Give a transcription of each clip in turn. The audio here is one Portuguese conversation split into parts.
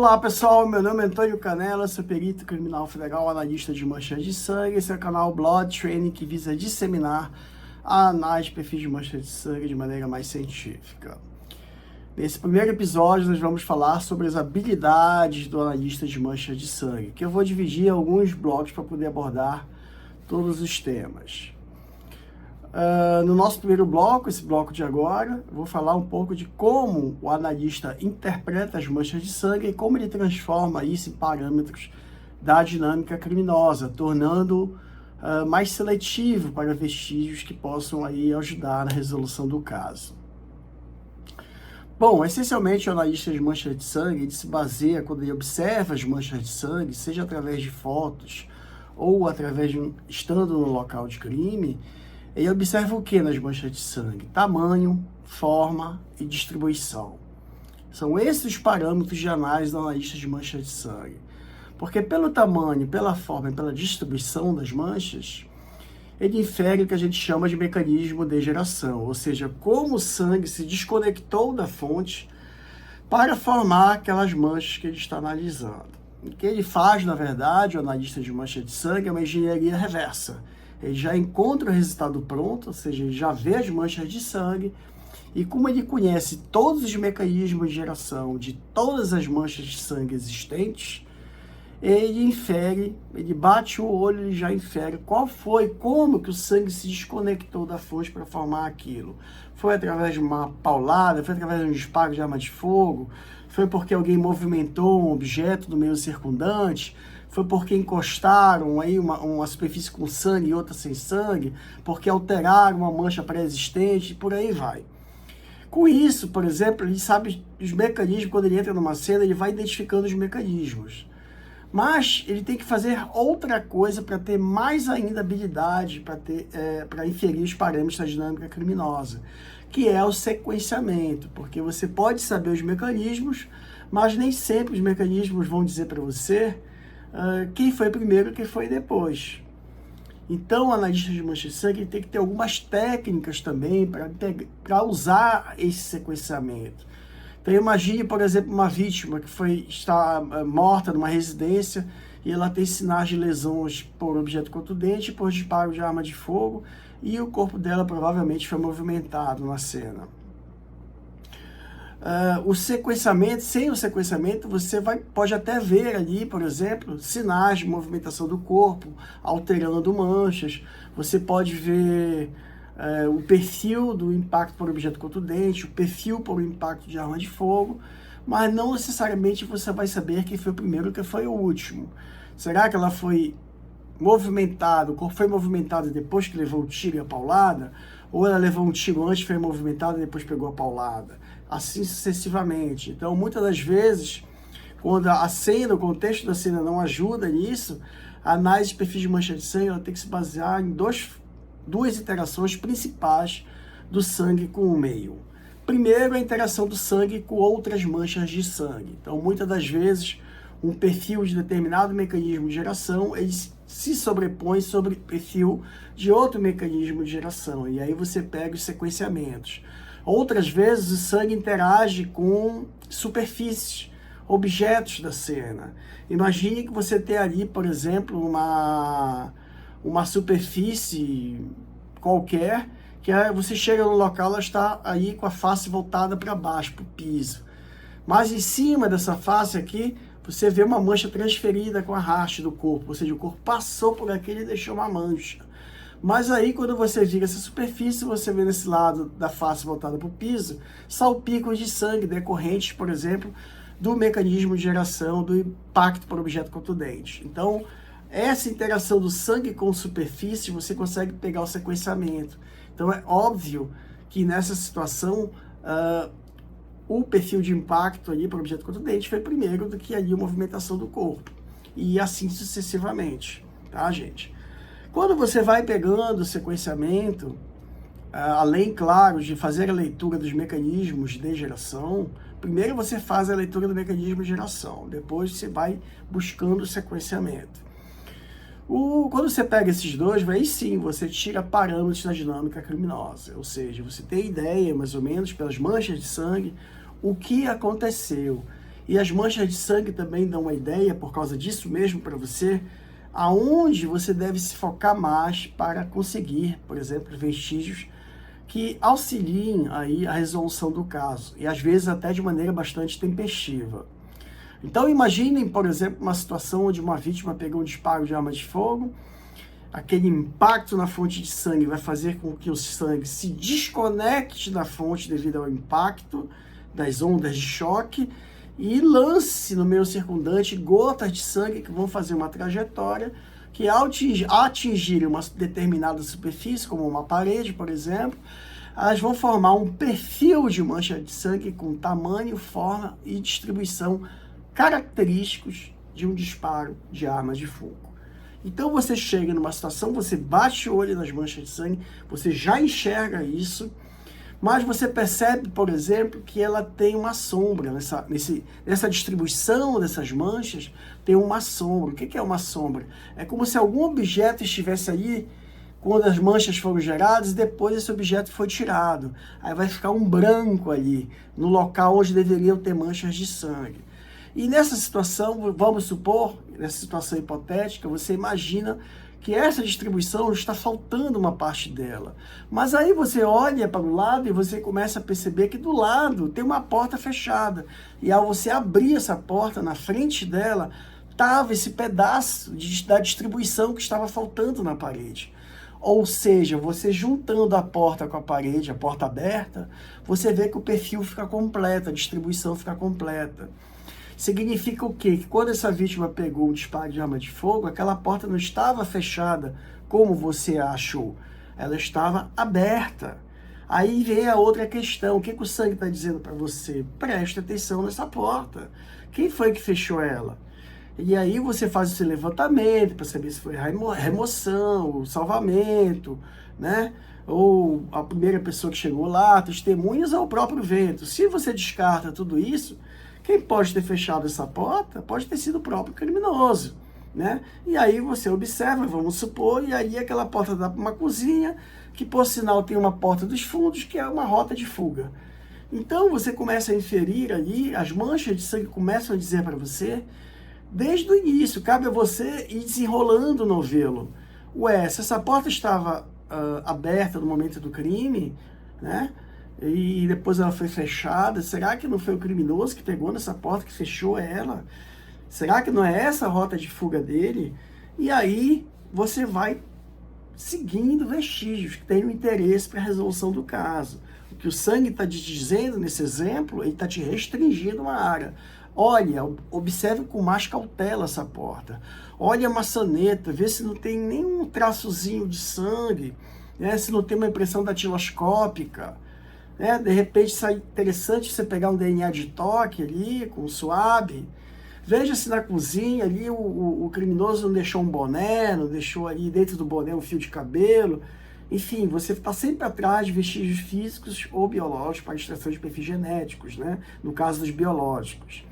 Olá pessoal, meu nome é Antônio Canela, sou perito criminal federal, analista de manchas de sangue. Esse é o canal Blood Training, que visa disseminar a análise de perfis de manchas de sangue de maneira mais científica. Nesse primeiro episódio nós vamos falar sobre as habilidades do analista de manchas de sangue, que eu vou dividir em alguns blocos para poder abordar todos os temas. No nosso primeiro bloco, esse bloco de agora, eu vou falar um pouco de como o analista interpreta as manchas de sangue e como ele transforma isso em parâmetros da dinâmica criminosa, tornando mais seletivo para vestígios que possam aí ajudar na resolução do caso. Bom, essencialmente o analista de manchas de sangue ele se baseia quando ele observa as manchas de sangue, seja através de fotos ou através de estando no local de crime. Ele observa o que nas manchas de sangue? Tamanho, forma e distribuição. São esses os parâmetros de análise do analista de manchas de sangue. Porque pelo tamanho, pela forma e pela distribuição das manchas, ele infere o que a gente chama de mecanismo de geração, ou seja, como o sangue se desconectou da fonte para formar aquelas manchas que ele está analisando. O que ele faz, na verdade, o analista de manchas de sangue, é uma engenharia reversa. Ele já encontra o resultado pronto, ou seja, ele já vê as manchas de sangue, e como ele conhece todos os mecanismos de geração de todas as manchas de sangue existentes, ele infere, ele bate o olho, ele já infere como que o sangue se desconectou da fonte para formar aquilo. Foi através de uma paulada, foi através de um disparo de arma de fogo, foi porque alguém movimentou um objeto do meio circundante, foi porque encostaram aí uma superfície com sangue e outra sem sangue, porque alteraram uma mancha pré-existente, e por aí vai. Com isso, por exemplo, ele sabe os mecanismos, quando ele entra numa cena, ele vai identificando os mecanismos. Mas ele tem que fazer outra coisa para ter mais ainda habilidade, para inferir os parâmetros da dinâmica criminosa, que é o sequenciamento, porque você pode saber os mecanismos, mas nem sempre os mecanismos vão dizer para você quem foi primeiro e quem foi depois. Então, o analista de manchas de sangue tem que ter algumas técnicas também para usar esse sequenciamento. Então, imagine, por exemplo, uma vítima que está morta numa residência e ela tem sinais de lesões por objeto contundente, por disparo de arma de fogo, e o corpo dela provavelmente foi movimentado na cena. O sequenciamento, sem o sequenciamento, você pode até ver ali, por exemplo, sinais de movimentação do corpo, alterando manchas. Você pode ver o perfil do impacto por objeto contundente, o perfil por impacto de arma de fogo, mas não necessariamente você vai saber quem foi o primeiro e quem foi o último. Será que ela foi movimentada, o corpo foi movimentado depois que levou o tiro e a paulada? Ou ela levou um tiro antes, foi movimentada e depois pegou a paulada? Assim sucessivamente. Então, muitas das vezes, quando a cena, o contexto da cena não ajuda nisso, a análise de perfil de mancha de sangue ela tem que se basear em duas interações principais do sangue com o meio. Primeiro, a interação do sangue com outras manchas de sangue. Então, muitas das vezes, um perfil de determinado mecanismo de geração, ele se sobrepõe sobre o perfil de outro mecanismo de geração. E aí você pega os sequenciamentos. Outras vezes, o sangue interage com superfícies, objetos da cena. Imagine que você tem ali, por exemplo, uma superfície qualquer, que você chega no local, ela está aí com a face voltada para baixo, para o piso. Mas em cima dessa face aqui, você vê uma mancha transferida com a haste do corpo, ou seja, o corpo passou por aquele e deixou uma mancha. Mas aí, quando você vira essa superfície, você vê nesse lado da face voltada para o piso, salpicos de sangue decorrentes, por exemplo, do mecanismo de geração do impacto por objeto contundente. Então, essa interação do sangue com superfície, você consegue pegar o sequenciamento. Então, é óbvio que nessa situação, o perfil de impacto ali por objeto contundente foi primeiro do que ali a movimentação do corpo. E assim sucessivamente, tá, gente? Quando você vai pegando o sequenciamento, além, claro, de fazer a leitura dos mecanismos de geração, primeiro você faz a leitura do mecanismo de geração, depois você vai buscando o sequenciamento. Quando você pega esses dois, aí sim você tira parâmetros da dinâmica criminosa, ou seja, você tem ideia, mais ou menos, pelas manchas de sangue, o que aconteceu. E as manchas de sangue também dão uma ideia, por causa disso mesmo, para você, aonde você deve se focar mais para conseguir, por exemplo, vestígios que auxiliem aí a resolução do caso, e às vezes até de maneira bastante tempestiva. Então imaginem, por exemplo, uma situação onde uma vítima pegou um disparo de arma de fogo, aquele impacto na fonte de sangue vai fazer com que o sangue se desconecte da fonte devido ao impacto das ondas de choque e lance no meio circundante gotas de sangue que vão fazer uma trajetória que, ao atingir uma determinada superfície, como uma parede, por exemplo, elas vão formar um perfil de mancha de sangue com tamanho, forma e distribuição característicos de um disparo de arma de fogo. Então você chega numa situação, você bate o olho nas manchas de sangue, você já enxerga isso, mas você percebe, por exemplo, que ela tem uma sombra, nessa distribuição dessas manchas, tem uma sombra. O que é uma sombra? É como se algum objeto estivesse aí quando as manchas foram geradas e depois esse objeto foi tirado. Aí vai ficar um branco ali, no local onde deveriam ter manchas de sangue. E nessa situação, vamos supor, nessa situação hipotética, você imagina que essa distribuição está faltando uma parte dela. Mas aí você olha para o lado e você começa a perceber que do lado tem uma porta fechada. E ao você abrir essa porta, na frente dela, estava esse pedaço da distribuição que estava faltando na parede. Ou seja, você juntando a porta com a parede, a porta aberta, você vê que o perfil fica completo, a distribuição fica completa. Significa o quê? Que quando essa vítima pegou um disparo de arma de fogo, aquela porta não estava fechada como você achou. Ela estava aberta. Aí vem a outra questão. O que o sangue está dizendo para você? Preste atenção nessa porta. Quem foi que fechou ela? E aí você faz esse levantamento para saber se foi remoção, salvamento, né? Ou a primeira pessoa que chegou lá, testemunhas ou o próprio vento. Se você descarta tudo isso, quem pode ter fechado essa porta pode ter sido o próprio criminoso, né? E aí você observa, vamos supor, e aí aquela porta dá para uma cozinha, que por sinal tem uma porta dos fundos, que é uma rota de fuga. Então você começa a inferir ali, as manchas de sangue começam a dizer para você, desde o início, cabe a você ir desenrolando o novelo. Ué, se essa porta estava aberta no momento do crime, né? E depois ela foi fechada, será que não foi o criminoso que pegou nessa porta, que fechou ela? Será que não é essa a rota de fuga dele? E aí você vai seguindo vestígios que têm um interesse para a resolução do caso. O que o sangue está te dizendo nesse exemplo, ele está te restringindo uma área. Olha, observe com mais cautela essa porta. Olha a maçaneta, vê se não tem nenhum traçozinho de sangue, né? Se não tem uma impressão datiloscópica. De repente sai interessante você pegar um DNA de toque ali, com suave. Veja se na cozinha ali o criminoso não deixou um boné, não deixou ali dentro do boné um fio de cabelo. Enfim, você está sempre atrás de vestígios físicos ou biológicos para extração de perfis genéticos, né? No caso dos biológicos.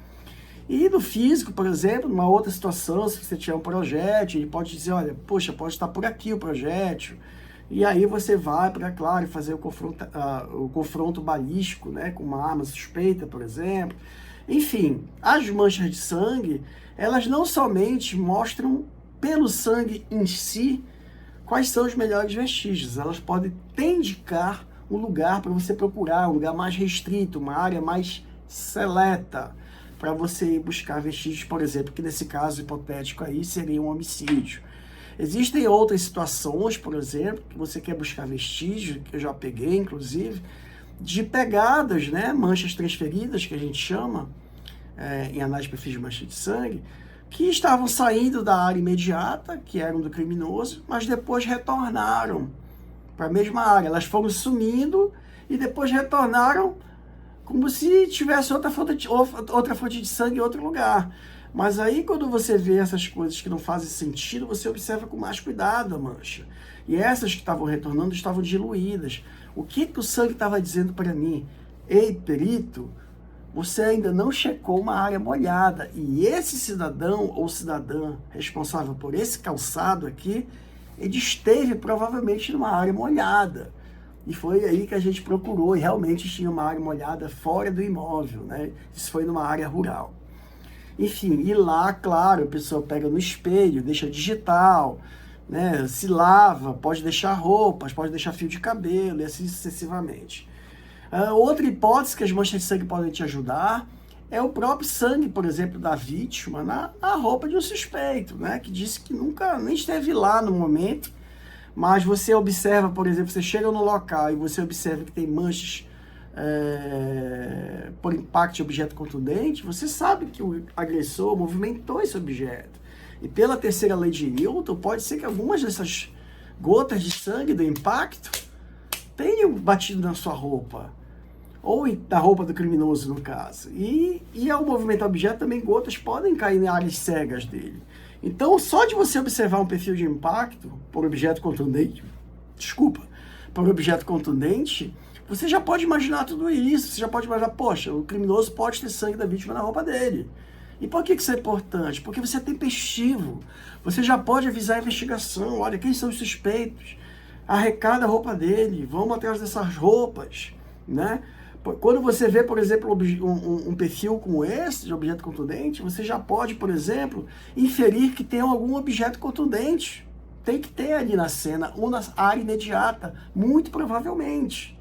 E no físico, por exemplo, numa outra situação, se você tiver um projétil, ele pode dizer, olha, poxa, pode estar por aqui o projétil. E aí você vai para, claro, fazer o confronto balístico, né, com uma arma suspeita, por exemplo. Enfim, as manchas de sangue, elas não somente mostram pelo sangue em si quais são os melhores vestígios, elas podem te indicar um lugar para você procurar, um lugar mais restrito, uma área mais seleta, para você buscar vestígios, por exemplo, que nesse caso hipotético aí seria um homicídio. Existem outras situações, por exemplo, que você quer buscar vestígios, que eu já peguei, inclusive, de pegadas, né, manchas transferidas, que a gente chama, em análise de perfil de mancha de sangue, que estavam saindo da área imediata, que eram do criminoso, mas depois retornaram para a mesma área. Elas foram sumindo e depois retornaram como se tivesse outra fonte de sangue em outro lugar. Mas aí, quando você vê essas coisas que não fazem sentido, você observa com mais cuidado a mancha. E essas que estavam retornando estavam diluídas. O que o sangue estava dizendo para mim? Ei, perito, você ainda não checou uma área molhada. E esse cidadão ou cidadã responsável por esse calçado aqui, ele esteve provavelmente numa área molhada. E foi aí que a gente procurou e realmente tinha uma área molhada fora do imóvel, né? Isso foi numa área rural. Enfim, e lá, claro, a pessoa pega no espelho, deixa digital, né? Se lava, pode deixar roupas, pode deixar fio de cabelo e assim sucessivamente. Outra hipótese que as manchas de sangue podem te ajudar é o próprio sangue, por exemplo, da vítima na roupa de um suspeito, né? Que disse que nunca nem esteve lá no momento, mas você observa, por exemplo, você chega no local e você observa que tem manchas por impacto de objeto contundente, você sabe que o agressor movimentou esse objeto. E pela terceira lei de Newton, pode ser que algumas dessas gotas de sangue do impacto tenham batido na sua roupa, ou na roupa do criminoso, no caso. E ao movimentar o objeto, também gotas podem cair em áreas cegas dele. Então, só de você observar um perfil de impacto por objeto contundente, você já pode imaginar tudo isso. Você já pode imaginar, poxa, o criminoso pode ter sangue da vítima na roupa dele. E por que isso é importante? Porque você é tempestivo. Você já pode avisar a investigação. Olha, quem são os suspeitos? Arrecada a roupa dele. Vamos atrás dessas roupas, né? Quando você vê, por exemplo, um perfil como esse, de objeto contundente, você já pode, por exemplo, inferir que tem algum objeto contundente. Tem que ter ali na cena ou na área imediata, muito provavelmente.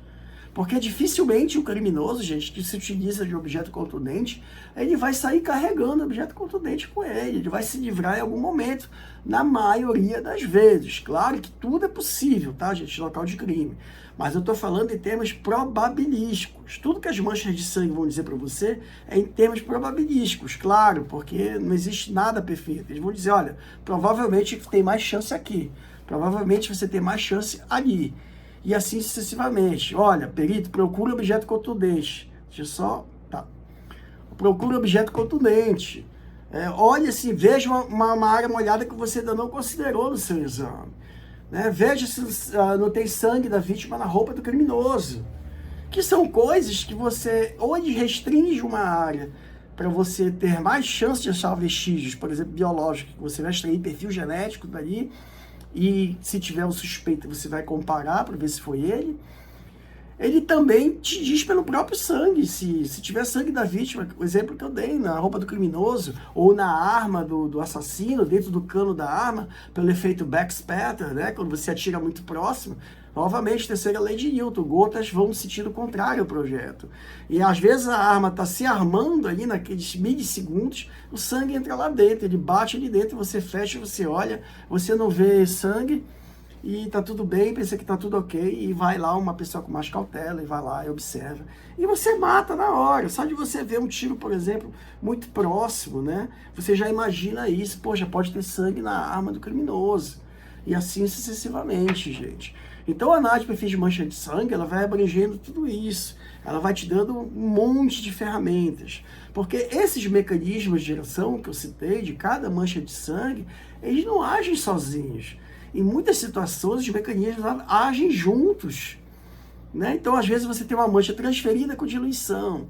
Porque dificilmente o criminoso, gente, que se utiliza de objeto contundente, ele vai sair carregando objeto contundente com ele. Ele vai se livrar em algum momento, na maioria das vezes. Claro que tudo é possível, tá, gente, local de crime. Mas eu estou falando em termos probabilísticos. Tudo que as manchas de sangue vão dizer para você é em termos probabilísticos, claro, porque não existe nada perfeito. Eles vão dizer, olha, provavelmente tem mais chance aqui. Provavelmente você tem mais chance ali. E assim sucessivamente. Olha, perito, procura objeto contundente. Deixa eu só... Tá. Procura objeto contundente. Olha assim, veja uma área molhada que você ainda não considerou no seu exame. Né? Veja se não tem sangue da vítima na roupa do criminoso. Que são coisas que você... Ou ele restringe uma área para você ter mais chance de achar vestígios, por exemplo, biológicos, que você vai extrair perfil genético dali, e se tiver um suspeito, você vai comparar para ver se foi ele. Ele também te diz pelo próprio sangue, se tiver sangue da vítima, o exemplo que eu dei, na roupa do criminoso, ou na arma do assassino, dentro do cano da arma, pelo efeito backspatter, né, quando você atira muito próximo. Novamente, terceira lei de Newton, gotas vão no sentido contrário ao projeto. E às vezes a arma está se armando ali naqueles milissegundos, o sangue entra lá dentro, ele bate ali dentro, você fecha, você olha, você não vê sangue, e tá tudo bem, pensa que tá tudo ok, e vai lá uma pessoa com mais cautela, e vai lá e observa. E você mata na hora. Só de você ver um tiro, por exemplo, muito próximo, né? Você já imagina isso, poxa, pode ter sangue na arma do criminoso. E assim sucessivamente, gente. Então a análise de perfil de mancha de sangue, ela vai abrangendo tudo isso. Ela vai te dando um monte de ferramentas. Porque esses mecanismos de direção que eu citei, de cada mancha de sangue, eles não agem sozinhos. Em muitas situações, os mecanismos agem juntos, né? Então, às vezes, você tem uma mancha transferida com diluição,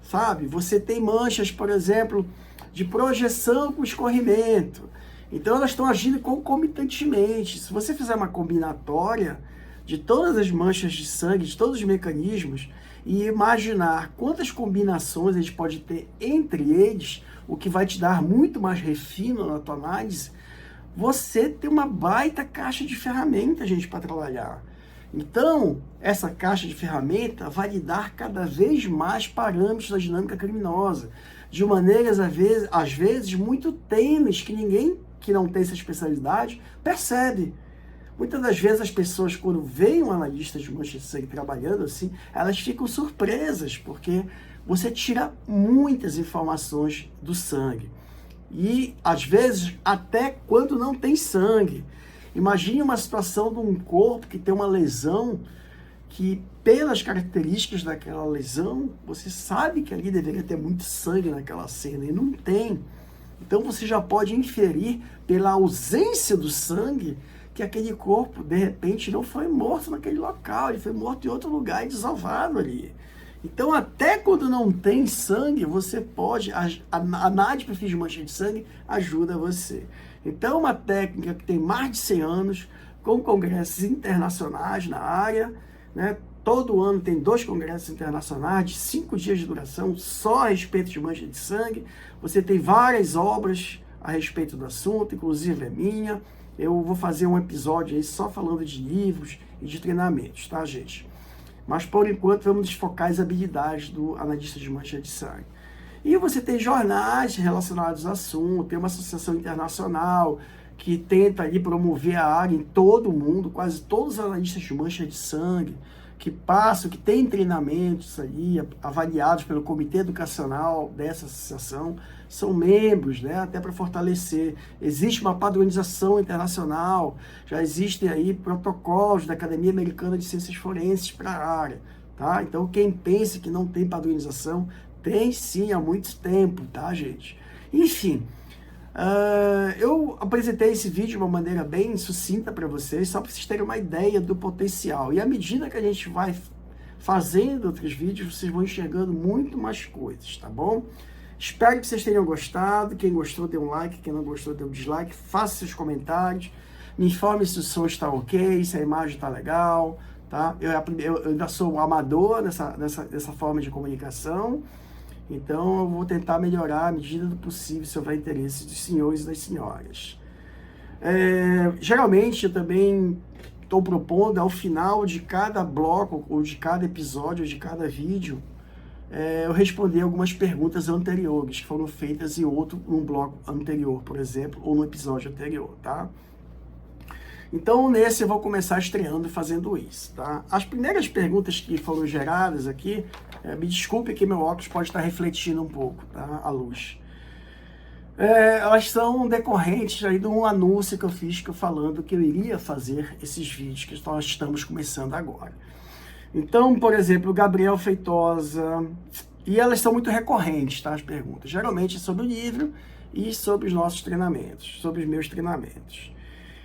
sabe? Você tem manchas, por exemplo, de projeção com escorrimento. Então, elas estão agindo concomitantemente. Se você fizer uma combinatória de todas as manchas de sangue, de todos os mecanismos, e imaginar quantas combinações a gente pode ter entre eles, o que vai te dar muito mais refino na tua análise, você tem uma baita caixa de ferramentas, gente, para trabalhar. Então, essa caixa de ferramenta vai lhe dar cada vez mais parâmetros da dinâmica criminosa, de maneiras, às vezes muito tênues, que ninguém que não tem essa especialidade percebe. Muitas das vezes as pessoas, quando veem um analista de mancha de sangue trabalhando assim, elas ficam surpresas, porque você tira muitas informações do sangue. E, às vezes, até quando não tem sangue. Imagine uma situação de um corpo que tem uma lesão que, pelas características daquela lesão, você sabe que ali deveria ter muito sangue naquela cena e não tem. Então, você já pode inferir, pela ausência do sangue, que aquele corpo, de repente, não foi morto naquele local, ele foi morto em outro lugar e desovado ali. Então, até quando não tem sangue, você pode... A análise de perfil de mancha de sangue ajuda você. Então, uma técnica que tem mais de 100 anos, com congressos internacionais na área, né? todo ano tem 2 congressos internacionais de 5 dias de duração só a respeito de mancha de sangue. Você tem várias obras a respeito do assunto, inclusive é minha. Eu vou fazer um episódio aí só falando de livros e de treinamentos, tá, gente? Mas, por enquanto, vamos desfocar as habilidades do analista de mancha de sangue. E você tem jornais relacionados ao assunto, tem uma associação internacional que tenta ali promover a área em todo o mundo, quase todos os analistas de mancha de sangue que passam, que têm treinamentos ali avaliados pelo comitê educacional dessa associação, são membros, né, até para fortalecer. Existe uma padronização internacional, já existem aí protocolos da Academia Americana de Ciências Forenses para a área, tá? Então, quem pensa que não tem padronização, tem sim, há muito tempo, tá, gente? Enfim, eu apresentei esse vídeo de uma maneira bem sucinta para vocês, só para vocês terem uma ideia do potencial. E à medida que a gente vai fazendo outros vídeos, vocês vão enxergando muito mais coisas, tá bom? Espero que vocês tenham gostado. Quem gostou, dê um like. Quem não gostou, dê um dislike. Faça seus comentários. Me informe se o som está ok, se a imagem está legal, tá? Eu ainda sou um amador nessa forma de comunicação. Então, eu vou tentar melhorar à medida do possível, se houver interesse dos senhores e das senhoras. Geralmente, eu também estou propondo, ao final de cada bloco, ou de cada episódio, ou de cada vídeo, eu responder algumas perguntas anteriores, que foram feitas num bloco anterior, por exemplo, ou no episódio anterior, tá? Então, nesse eu vou começar estreando fazendo isso, tá? As primeiras perguntas que foram geradas aqui, me desculpe que meu óculos pode estar refletindo um pouco, tá? A luz. Elas são decorrentes aí de um anúncio que eu fiz, falando que eu iria fazer esses vídeos que nós estamos começando agora. Então, por exemplo, o Gabriel Feitosa, e elas são muito recorrentes, tá? As perguntas, geralmente sobre o livro e sobre os nossos treinamentos, sobre os meus treinamentos.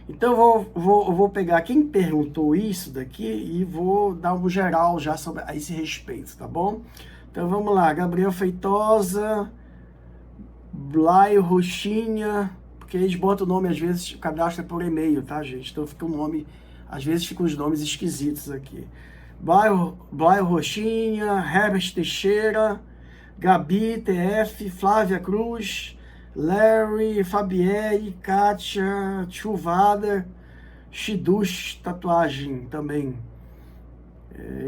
Então, eu vou pegar quem perguntou isso daqui e vou dar um geral já sobre a esse respeito, tá bom? Então, vamos lá. Gabriel Feitosa, Blaio Roxinha, porque eles botam o nome, às vezes, o cadastro é por e-mail, tá, gente? Então, fica um nome, às vezes ficam os nomes esquisitos aqui. Blaio Roxinha, Herbert Teixeira, Gabi TF, Flávia Cruz, Larry, Fabielle, Kátia, Chuvada, Chidush, tatuagem também.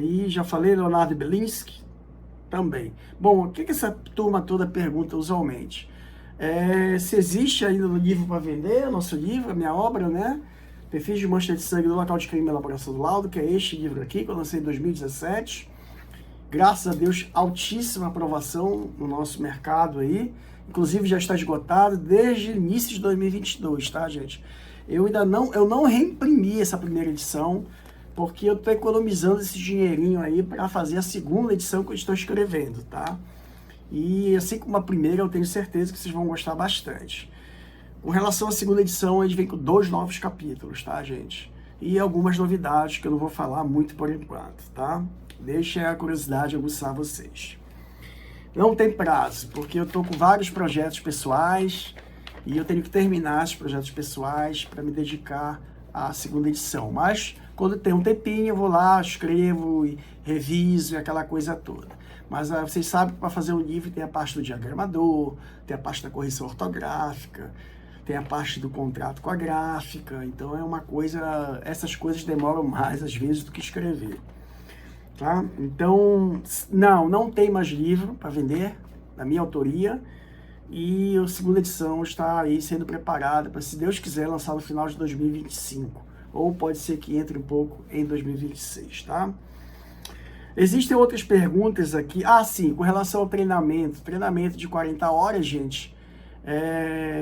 E já falei, Leonardo Belinsky também. Bom, o que essa turma toda pergunta usualmente? Se existe ainda no livro para vender, nosso livro, a minha obra, né? Perfis de mancha de sangue do local de crime e elaboração do laudo, que é este livro aqui, que eu lancei em 2017. Graças a Deus, altíssima aprovação no nosso mercado aí. Inclusive já está esgotado desde o início de 2022, tá, gente? Eu não reimprimi essa primeira edição, porque eu estou economizando esse dinheirinho aí para fazer a segunda edição que eu estou escrevendo, tá? E assim como a primeira, eu tenho certeza que vocês vão gostar bastante. Com relação à segunda edição, a gente vem com 2 novos capítulos, tá, gente? E algumas novidades que eu não vou falar muito por enquanto, tá? Deixem a curiosidade aguçar vocês. Não tem prazo, porque eu estou com vários projetos pessoais e eu tenho que terminar esses projetos pessoais para me dedicar à segunda edição. Mas quando tem um tempinho, eu vou lá, escrevo e reviso e aquela coisa toda. Mas vocês sabem que para fazer um livro tem a parte do diagramador, tem a parte da correção ortográfica, tem a parte do contrato com a gráfica. Então é uma coisa, essas coisas demoram mais às vezes do que escrever. Tá? Então, não tem mais livro para vender, da minha autoria, e a segunda edição está aí sendo preparada para, se Deus quiser, lançar no final de 2025, ou pode ser que entre um pouco em 2026, tá? Existem outras perguntas aqui, sim, com relação ao treinamento de 40 horas, gente,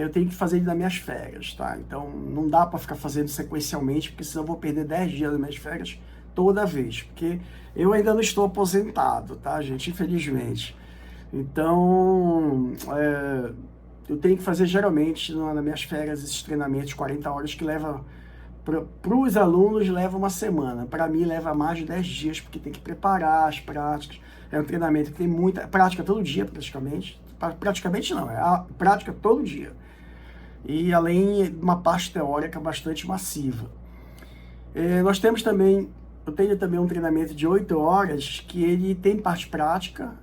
eu tenho que fazer ele nas minhas férias, tá? Então, não dá para ficar fazendo sequencialmente, porque senão eu vou perder 10 dias das minhas férias toda vez, porque eu ainda não estou aposentado, tá, gente? Infelizmente. Então, eu tenho que fazer geralmente nas minhas férias esses treinamentos de 40 horas que leva, para os alunos leva uma semana, para mim leva mais de 10 dias, porque tem que preparar as práticas. É um treinamento que tem muita prática todo dia, praticamente não, é a prática todo dia. E além de uma parte teórica bastante massiva. Nós temos também eu tenho também um treinamento de 8 horas, que ele tem parte prática,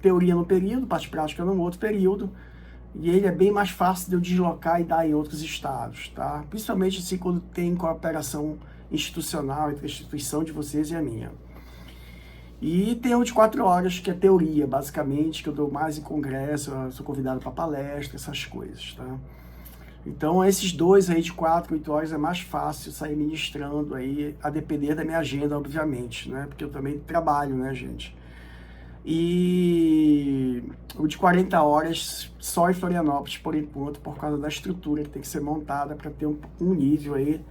teoria no período, parte prática no outro período, e ele é bem mais fácil de eu deslocar e dar em outros estados, tá? Principalmente assim quando tem cooperação institucional entre a instituição de vocês e a minha. E tem um de 4 horas, que é teoria, basicamente, que eu dou mais em congresso, eu sou convidado para palestra, essas coisas, tá? Então, esses dois aí de 4, 8 horas é mais fácil sair ministrando aí, a depender da minha agenda, obviamente, né? Porque eu também trabalho, né, gente? E o de 40 horas só em Florianópolis, por enquanto, por causa da estrutura que tem que ser montada para ter um nível aí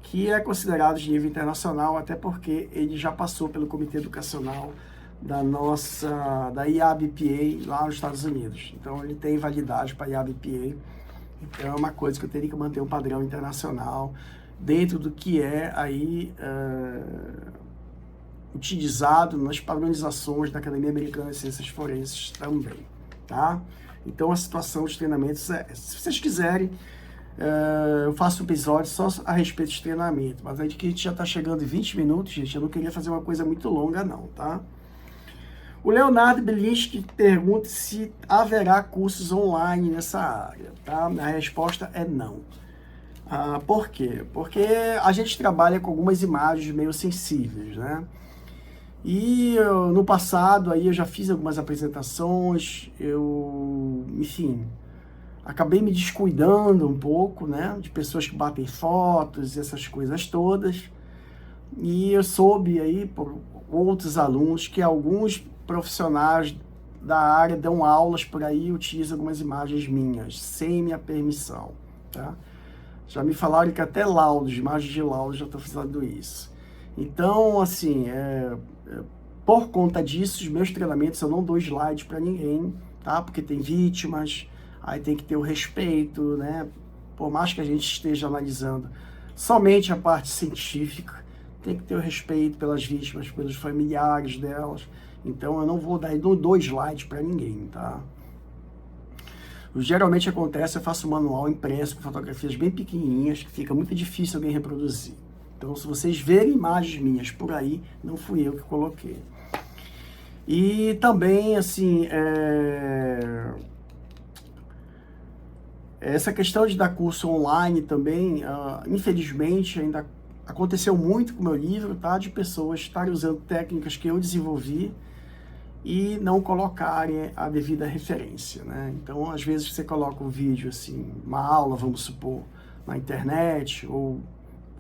que é considerado de nível internacional, até porque ele já passou pelo Comitê Educacional da IABPA lá nos Estados Unidos. Então, ele tem validade para a IABPA. Então, é uma coisa que eu teria que manter um padrão internacional dentro do que é aí utilizado nas padronizações da Academia Americana de Ciências Forenses também, tá? Então, a situação dos treinamentos é essa. Se vocês quiserem, eu faço um episódio só a respeito de treinamento, mas aí que a gente já está chegando em 20 minutos, gente, eu não queria fazer uma coisa muito longa não, tá? O Leonardo Belinski pergunta se haverá cursos online nessa área, tá? A resposta é não. Por quê? Porque a gente trabalha com algumas imagens meio sensíveis, né? E no passado aí eu já fiz algumas apresentações, enfim, acabei me descuidando um pouco, né? De pessoas que batem fotos, essas coisas todas. E eu soube aí por outros alunos que alguns profissionais da área dão aulas por aí e utilizam algumas imagens minhas, sem minha permissão, tá? Já me falaram que até laudos, imagens de laudos, já estou fazendo isso. Então, assim, por conta disso, os meus treinamentos eu não dou slide para ninguém, tá? Porque tem vítimas, aí tem que ter o respeito, né? Por mais que a gente esteja analisando somente a parte científica, tem que ter o respeito pelas vítimas, pelos familiares delas. Então, eu não dou slide para ninguém, tá? Geralmente acontece, eu faço um manual impresso com fotografias bem pequenininhas, que fica muito difícil alguém reproduzir. Então, se vocês verem imagens minhas por aí, não fui eu que coloquei. E também, assim, essa questão de dar curso online também, infelizmente, ainda aconteceu muito com o meu livro, tá? De pessoas estarem usando técnicas que eu desenvolvi e não colocarem a devida referência, né? Então, às vezes você coloca um vídeo, assim, uma aula, vamos supor, na internet, ou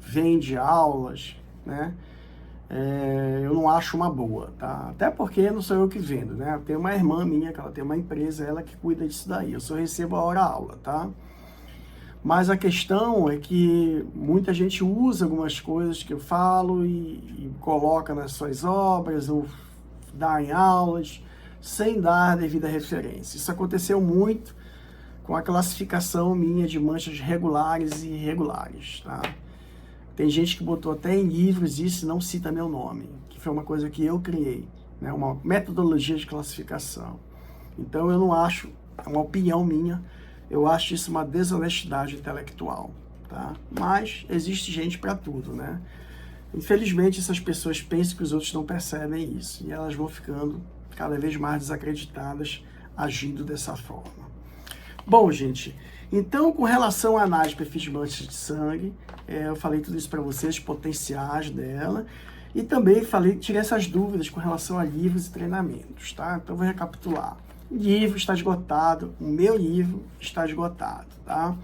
vende aulas, né? Eu não acho uma boa, tá? Até porque não sou eu que vendo, né? Eu tenho uma irmã minha, que ela tem uma empresa, ela que cuida disso daí. Eu só recebo a hora aula, tá? Mas a questão é que muita gente usa algumas coisas que eu falo e coloca nas suas obras, ou dá em aulas, sem dar a devida referência. Isso aconteceu muito com a classificação minha de manchas regulares e irregulares, tá? Tem gente que botou até em livros isso e não cita meu nome, que foi uma coisa que eu criei, né? Uma metodologia de classificação. Então eu não acho, é uma opinião minha, eu acho isso uma desonestidade intelectual, tá? Mas existe gente para tudo, né? Infelizmente essas pessoas pensam que os outros não percebem isso e elas vão ficando cada vez mais desacreditadas agindo dessa forma. Bom, gente, então com relação à análise de perfil de manchas de sangue, eu falei tudo isso para vocês, os potenciais dela, e também tirei essas dúvidas com relação a livros e treinamentos, tá? Então vou recapitular. O livro está esgotado, o meu livro está esgotado, tá?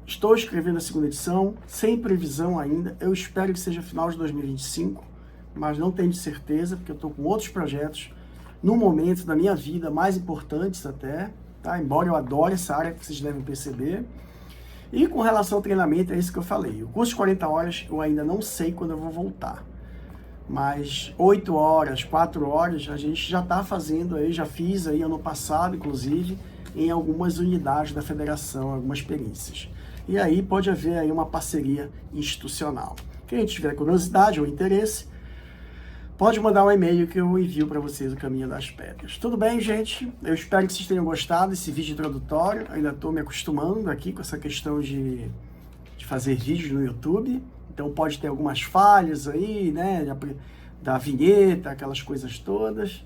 Estou escrevendo a segunda edição, sem previsão ainda, eu espero que seja final de 2025, mas não tenho certeza, porque eu estou com outros projetos no momento da minha vida, mais importantes até, tá? Embora eu adore essa área, que vocês devem perceber. E com relação ao treinamento, é isso que eu falei. O curso de 40 horas, eu ainda não sei quando eu vou voltar. Mas 8 horas, 4 horas, a gente já está fazendo aí, já fiz aí ano passado, inclusive, em algumas unidades da federação, algumas perícias. E aí pode haver aí uma parceria institucional. Quem tiver curiosidade ou interesse, pode mandar um e-mail que eu envio para vocês o caminho das pedras. Tudo bem, gente? Eu espero que vocês tenham gostado desse vídeo introdutório. Ainda estou me acostumando aqui com essa questão de de fazer vídeos no YouTube, então pode ter algumas falhas aí, né, da vinheta, aquelas coisas todas,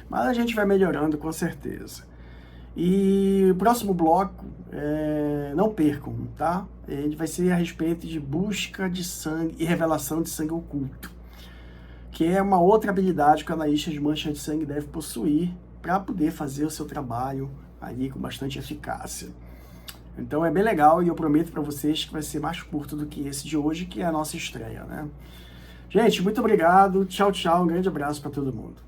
mas a gente vai melhorando com certeza. E o próximo bloco, não percam, tá? Ele vai ser a respeito de busca de sangue e revelação de sangue oculto, que é uma outra habilidade que o analista de mancha de sangue deve possuir para poder fazer o seu trabalho ali com bastante eficácia. Então é bem legal e eu prometo para vocês que vai ser mais curto do que esse de hoje, que é a nossa estreia, né? Gente, muito obrigado. Tchau, tchau. Um grande abraço para todo mundo.